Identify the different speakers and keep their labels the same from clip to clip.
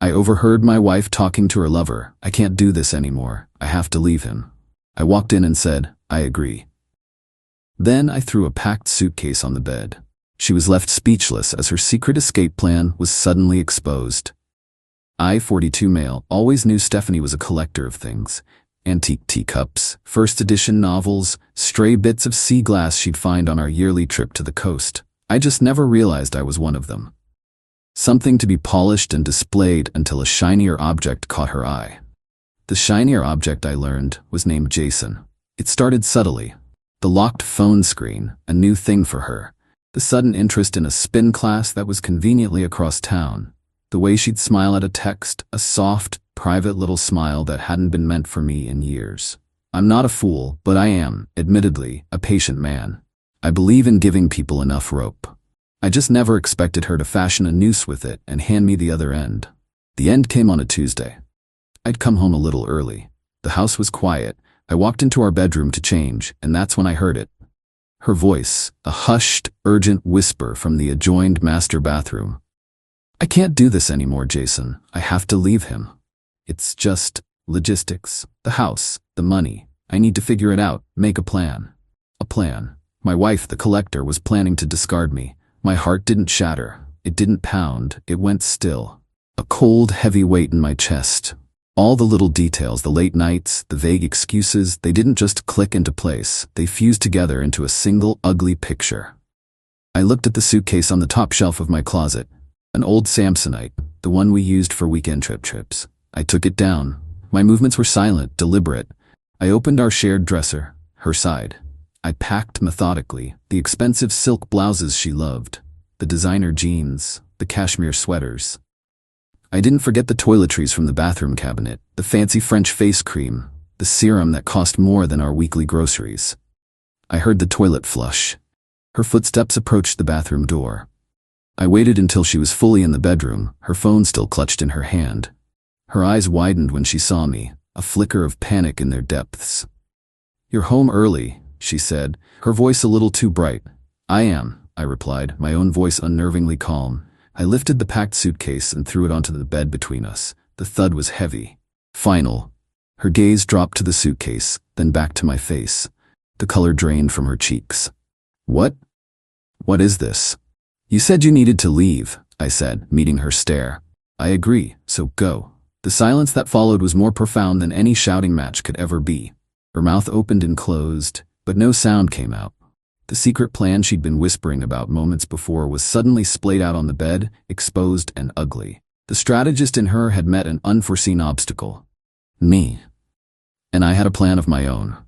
Speaker 1: I overheard my wife talking to her lover. I can't do this anymore. I have to leave him. I walked in and said, I agree. Then I threw a packed suitcase on the bed. She was left speechless as her secret escape plan was suddenly exposed. I, 42 male, always knew Stephanie was a collector of things. Antique teacups, first edition novels, stray bits of sea glass she'd find on our yearly trip to the coast. I just never realized I was one of them. Something to be polished and displayed until a shinier object caught her eye. The shinier object, I learned, was named Jason. It started subtly. The locked phone screen, a new thing for her. The sudden interest in a spin class that was conveniently across town. The way she'd smile at a text, a soft, private little smile that hadn't been meant for me in years. I'm not a fool, but I am, admittedly, a patient man. I believe in giving people enough rope. I just never expected her to fashion a noose with it and hand me the other end. The end came on a Tuesday. I'd come home a little early. The house was quiet. I walked into our bedroom to change, and that's when I heard it. Her voice, a hushed, urgent whisper from the adjoined master bathroom. I can't do this anymore, Jason. I have to leave him. It's just logistics. The house, the money. I need to figure it out, make a plan. A plan. My wife, the collector, was planning to discard me. My heart didn't shatter. It didn't pound. It went still. A cold, heavy weight in my chest. All the little details, the late nights, the vague excuses, they didn't just click into place. They fused together into a single, ugly picture. I looked at the suitcase on the top shelf of my closet. An old Samsonite, the one we used for weekend trips. I took it down. My movements were silent, deliberate. I opened our shared dresser, her side. I packed methodically, the expensive silk blouses she loved, the designer jeans, the cashmere sweaters. I didn't forget the toiletries from the bathroom cabinet, the fancy French face cream, the serum that cost more than our weekly groceries. I heard the toilet flush. Her footsteps approached the bathroom door. I waited until she was fully in the bedroom, her phone still clutched in her hand. Her eyes widened when she saw me, a flicker of panic in their depths. You're home early, she said, her voice a little too bright. I am, I replied, my own voice unnervingly calm. I lifted the packed suitcase and threw it onto the bed between us. The thud was heavy. Final. Her gaze dropped to the suitcase, then back to my face. The color drained from her cheeks. What? What is this? You said you needed to leave, I said, meeting her stare. I agree, so go. The silence that followed was more profound than any shouting match could ever be. Her mouth opened and closed, but no sound came out. The secret plan she'd been whispering about moments before was suddenly splayed out on the bed, exposed and ugly. The strategist in her had met an unforeseen obstacle. Me. And I had a plan of my own.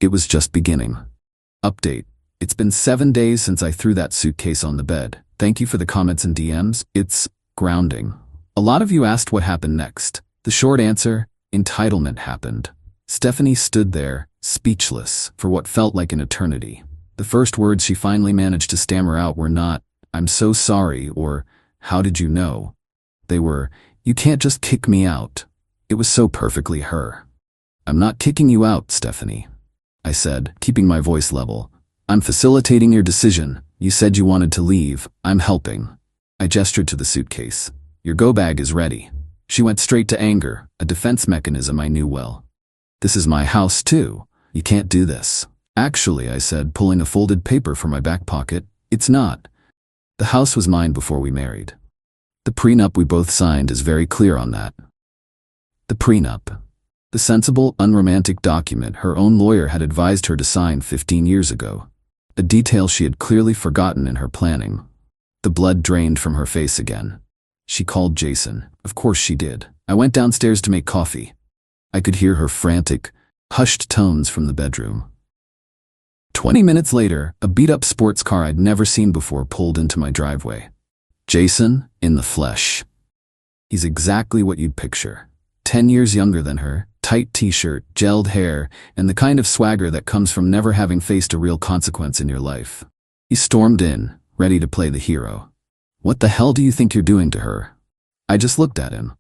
Speaker 1: It was just beginning. Update. It's been 7 days since I threw that suitcase on the bed. Thank you for the comments and DMs. It's grounding. A lot of you asked what happened next. The short answer, entitlement happened. Stephanie stood there, speechless, for what felt like an eternity. The first words she finally managed to stammer out were not, I'm so sorry, or, how did you know? They were, you can't just kick me out. It was so perfectly her. I'm not kicking you out, Stephanie, I said, keeping my voice level. I'm facilitating your decision. You said you wanted to leave. I'm helping. I gestured to the suitcase. Your go bag is ready. She went straight to anger, a defense mechanism I knew well. This is my house too. You can't do this. Actually, I said, pulling a folded paper from my back pocket, it's not. The house was mine before we married. The prenup we both signed is very clear on that. The prenup. The sensible, unromantic document her own lawyer had advised her to sign 15 years ago. A detail she had clearly forgotten in her planning. The blood drained from her face again. She called Jason. Of course she did. I went downstairs to make coffee. I could hear her frantic, hushed tones from the bedroom. 20 minutes later, a beat-up sports car I'd never seen before pulled into my driveway. Jason, in the flesh. He's exactly what you'd picture. 10 years younger than her, tight t-shirt, gelled hair, and the kind of swagger that comes from never having faced a real consequence in your life. He stormed in, ready to play the hero. What the hell do you think you're doing to her? I just looked at him.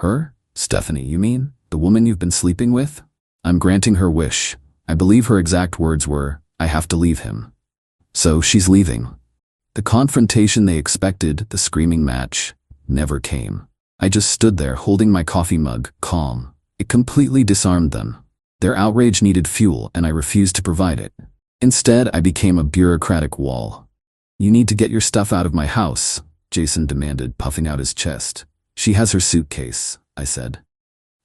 Speaker 1: Her? Stephanie, you mean? The woman you've been sleeping with? I'm granting her wish. I believe her exact words were, I have to leave him. So she's leaving. The confrontation they expected, the screaming match, never came. I just stood there holding my coffee mug, calm. It completely disarmed them. Their outrage needed fuel, and I refused to provide it. Instead, I became a bureaucratic wall. "You need to get your stuff out of my house," Jason demanded, puffing out his chest. "She has her suitcase," I said.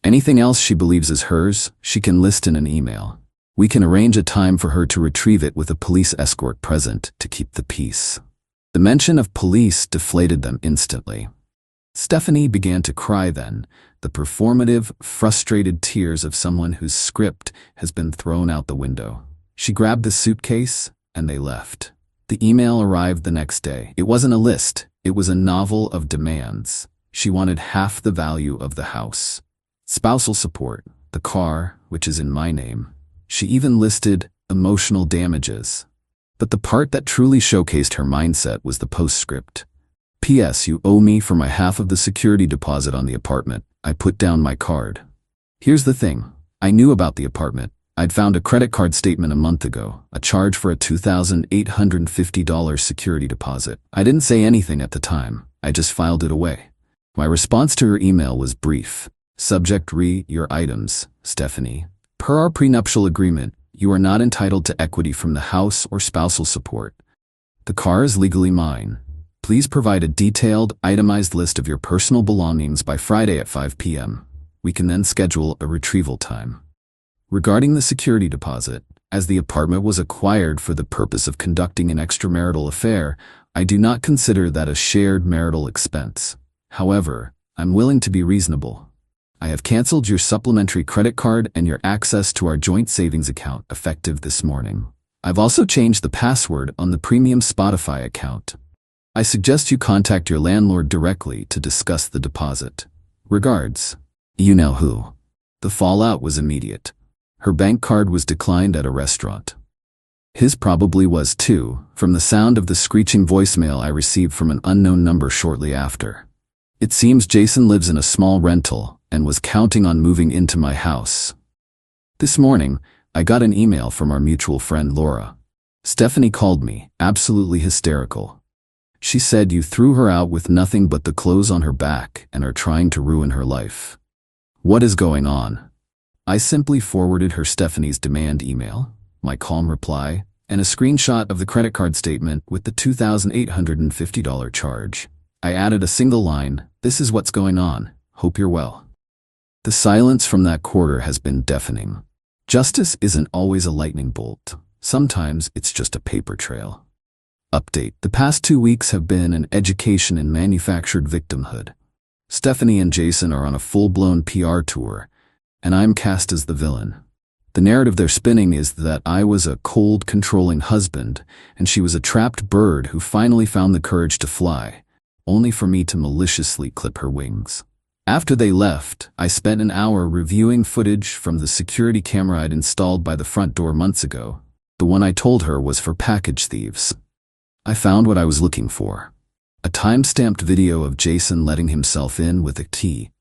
Speaker 1: "Anything else she believes is hers, she can list in an email. We can arrange a time for her to retrieve it with a police escort present to keep the peace." The mention of police deflated them instantly. Stephanie began to cry then, the performative, frustrated tears of someone whose script has been thrown out the window. She grabbed the suitcase, and they left. The email arrived the next day. It wasn't a list, it was a novel of demands. She wanted half the value of the house, spousal support, the car, which is in my name. She even listed emotional damages. But the part that truly showcased her mindset was the postscript. "P.S. You owe me for my half of the security deposit on the apartment. I put down my card." Here's the thing. I knew about the apartment. I'd found a credit card statement a month ago, a charge for a $2,850 security deposit. I didn't say anything at the time. I just filed it away. My response to her email was brief. Subject: your items, Stephanie. Per our prenuptial agreement, you are not entitled to equity from the house or spousal support. The car is legally mine. Please provide a detailed, itemized list of your personal belongings by Friday at 5 p.m. We can then schedule a retrieval time. Regarding the security deposit, as the apartment was acquired for the purpose of conducting an extramarital affair, I do not consider that a shared marital expense. However, I'm willing to be reasonable. I have canceled your supplementary credit card and your access to our joint savings account effective this morning. I've also changed the password on the premium Spotify account. I suggest you contact your landlord directly to discuss the deposit. Regards, you know who. The fallout was immediate. Her bank card was declined at a restaurant. His probably was too, from the sound of the screeching voicemail I received from an unknown number shortly after. It seems Jason lives in a small rental and was counting on moving into my house. This morning, I got an email from our mutual friend Laura. Stephanie called me, absolutely hysterical. She said you threw her out with nothing but the clothes on her back and are trying to ruin her life. What is going on? I simply forwarded her Stephanie's demand email, my calm reply, and a screenshot of the credit card statement with the $2,850 charge. I added a single line, "This is what's going on. Hope you're well." The silence from that quarter has been deafening. Justice isn't always a lightning bolt. Sometimes it's just a paper trail. Update: the past 2 weeks have been an education in manufactured victimhood. Stephanie and Jason are on a full-blown PR tour, and I'm cast as the villain. The narrative they're spinning is that I was a cold, controlling husband, and she was a trapped bird who finally found the courage to fly, only for me to maliciously clip her wings. After they left, I spent an hour reviewing footage from the security camera I'd installed by the front door months ago. The one I told her was for package thieves. I found what I was looking for. A time-stamped video of Jason letting himself in with a key.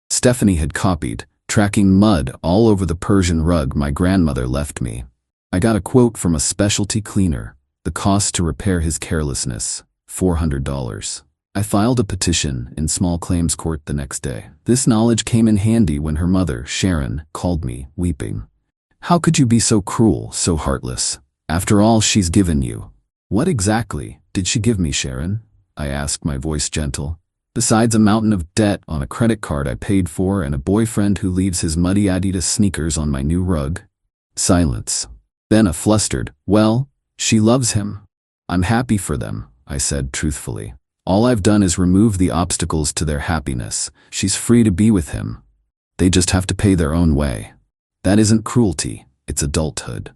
Speaker 1: Stephanie had copied, tracking mud all over the Persian rug my grandmother left me. I got a quote from a specialty cleaner. The cost to repair his carelessness, $400. I filed a petition in small claims court the next day. This knowledge came in handy when her mother, Sharon, called me, weeping. "How could you be so cruel, so heartless? After all she's given you." "What exactly did she give me, Sharon?" I asked, my voice gentle. "Besides a mountain of debt on a credit card I paid for and a boyfriend who leaves his muddy Adidas sneakers on my new rug." Silence. Then a flustered, "Well, she loves him. I'm happy for them," I said truthfully. "All I've done is remove the obstacles to their happiness. She's free to be with him. They just have to pay their own way. That isn't cruelty, it's adulthood."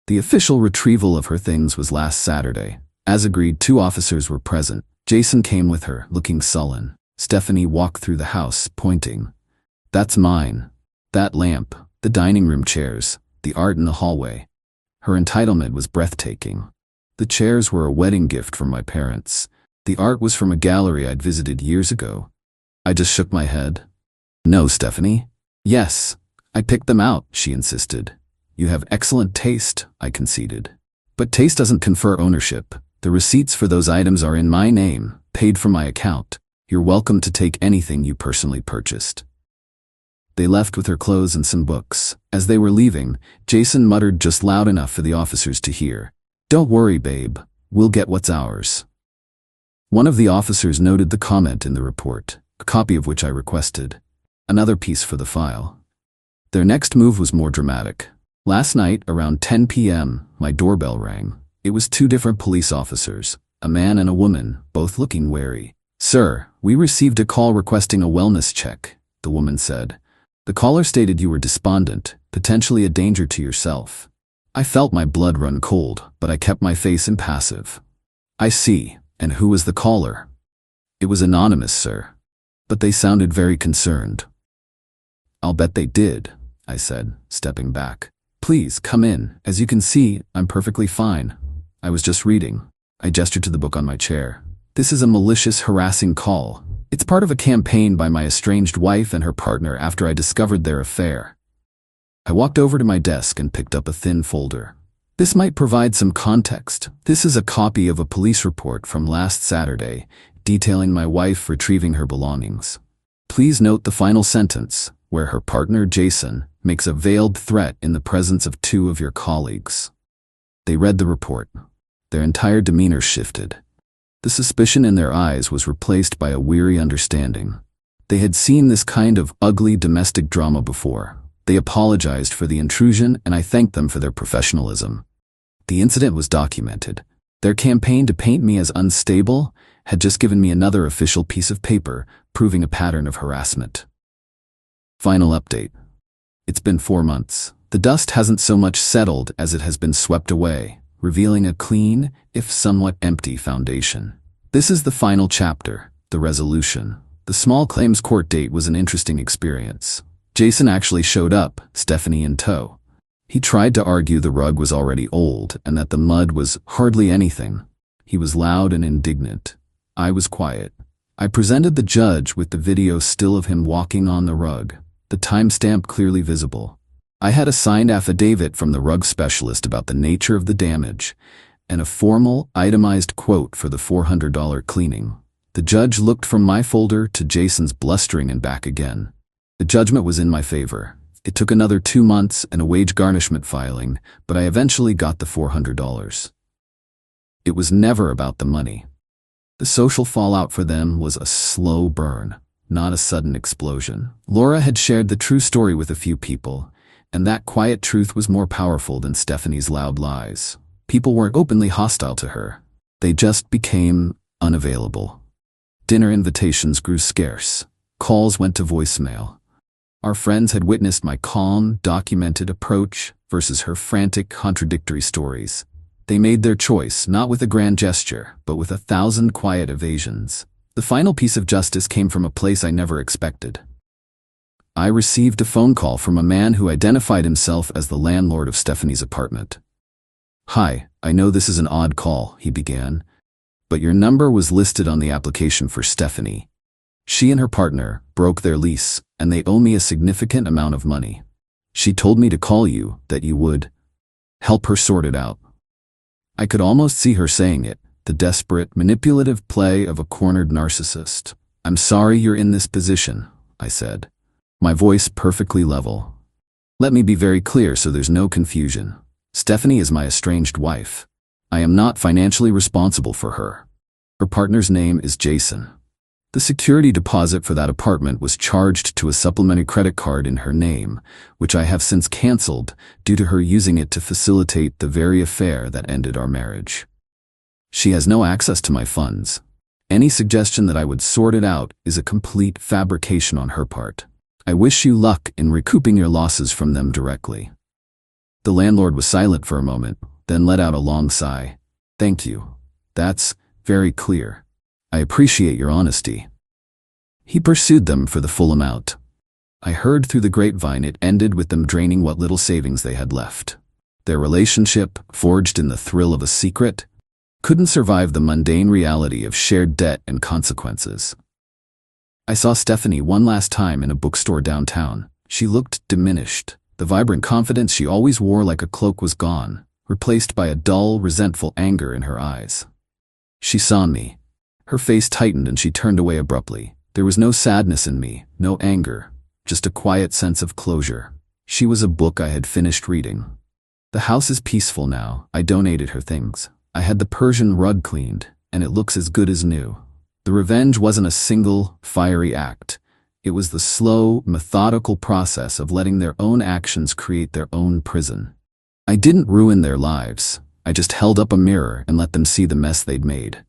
Speaker 1: The official retrieval of her things was last Saturday. As agreed, 2 officers were present. Jason came with her, looking sullen. Stephanie walked through the house, pointing. "That's mine. That lamp, the dining room chairs, the art in the hallway." Her entitlement was breathtaking. The chairs were a wedding gift from my parents. The art was from a gallery I'd visited years ago. I just shook my head. "No, Stephanie." "Yes, I picked them out," she insisted. "You have excellent taste," I conceded. "But taste doesn't confer ownership. The receipts for those items are in my name, paid from my account. You're welcome to take anything you personally purchased. They left with her clothes and some books. As they were leaving, Jason muttered just loud enough for the officers to hear, "Don't worry, babe. We'll get what's ours." One of the officers noted the comment in the report, a copy of which I requested. Another piece for the file. Their next move was more dramatic. Last night, around 10 p.m., my doorbell rang. It was two different police officers, a man and a woman, both looking wary. "Sir, we received a call requesting a wellness check," the woman said. "The caller stated you were despondent, potentially a danger to yourself." I felt my blood run cold, but I kept my face impassive. "I see. And who was the caller?" "It was anonymous, sir. But they sounded very concerned." "I'll bet they did," I said, stepping back. "Please, come in. As you can see, I'm perfectly fine. I was just reading." I gestured to the book on my chair. "This is a malicious, harassing call. It's part of a campaign by my estranged wife and her partner after I discovered their affair." I walked over to my desk and picked up a thin folder. "This might provide some context. This is a copy of a police report from last Saturday, detailing my wife retrieving her belongings. Please note the final sentence, where her partner, Jason, makes a veiled threat in the presence of two of your colleagues." They read the report. Their entire demeanor shifted. The suspicion in their eyes was replaced by a weary understanding. They had seen this kind of ugly domestic drama before. They apologized for the intrusion, and I thanked them for their professionalism. The incident was documented. Their campaign to paint me as unstable had just given me another official piece of paper proving a pattern of harassment. Final update. It's been 4 months. The dust hasn't so much settled as it has been swept away, revealing a clean, if somewhat empty, foundation. This is the final chapter, the resolution. The small claims court date was an interesting experience. Jason actually showed up, Stephanie in tow. He tried to argue the rug was already old and that the mud was hardly anything. He was loud and indignant. I was quiet. I presented the judge with the video still of him walking on the rug, the timestamp clearly visible. I had a signed affidavit from the rug specialist about the nature of the damage, and a formal, itemized quote for the $400 cleaning. The judge looked from my folder to Jason's blustering and back again. The judgment was in my favor. It took another 2 months and a wage garnishment filing, but I eventually got the $400. It was never about the money. The social fallout for them was a slow burn, not a sudden explosion. Laura had shared the true story with a few people, and that quiet truth was more powerful than Stephanie's loud lies. People weren't openly hostile to her. They just became unavailable. Dinner invitations grew scarce. Calls went to voicemail. Our friends had witnessed my calm, documented approach versus her frantic, contradictory stories. They made their choice, not with a grand gesture, but with 1,000 quiet evasions. The final piece of justice came from a place I never expected. I received a phone call from a man who identified himself as the landlord of Stephanie's apartment. "Hi, I know this is an odd call," he began, "but your number was listed on the application for Stephanie. She and her partner broke their lease, and they owe me a significant amount of money. She told me to call you, that you would help her sort it out." I could almost see her saying it, the desperate, manipulative play of a cornered narcissist. "I'm sorry you're in this position," I said, my voice perfectly level. "Let me be very clear so there's no confusion. Stephanie is my estranged wife. I am not financially responsible for her. Her partner's name is Jason. The security deposit for that apartment was charged to a supplementary credit card in her name, which I have since canceled due to her using it to facilitate the very affair that ended our marriage. She has no access to my funds. Any suggestion that I would sort it out is a complete fabrication on her part. I wish you luck in recouping your losses from them directly." The landlord was silent for a moment, then let out a long sigh. "Thank you. That's very clear. I appreciate your honesty." He pursued them for the full amount. I heard through the grapevine it ended with them draining what little savings they had left. Their relationship, forged in the thrill of a secret, couldn't survive the mundane reality of shared debt and consequences. I saw Stephanie one last time in a bookstore downtown. She looked diminished. The vibrant confidence she always wore like a cloak was gone, replaced by a dull, resentful anger in her eyes. She saw me, Her face tightened and she turned away abruptly. There was no sadness in me, no anger, just a quiet sense of closure. She was a book I had finished reading. The house is peaceful now. I donated her things. I had the Persian rug cleaned, and it looks as good as new. The revenge wasn't a single, fiery act. It was the slow, methodical process of letting their own actions create their own prison. I didn't ruin their lives. I just held up a mirror and let them see the mess they'd made.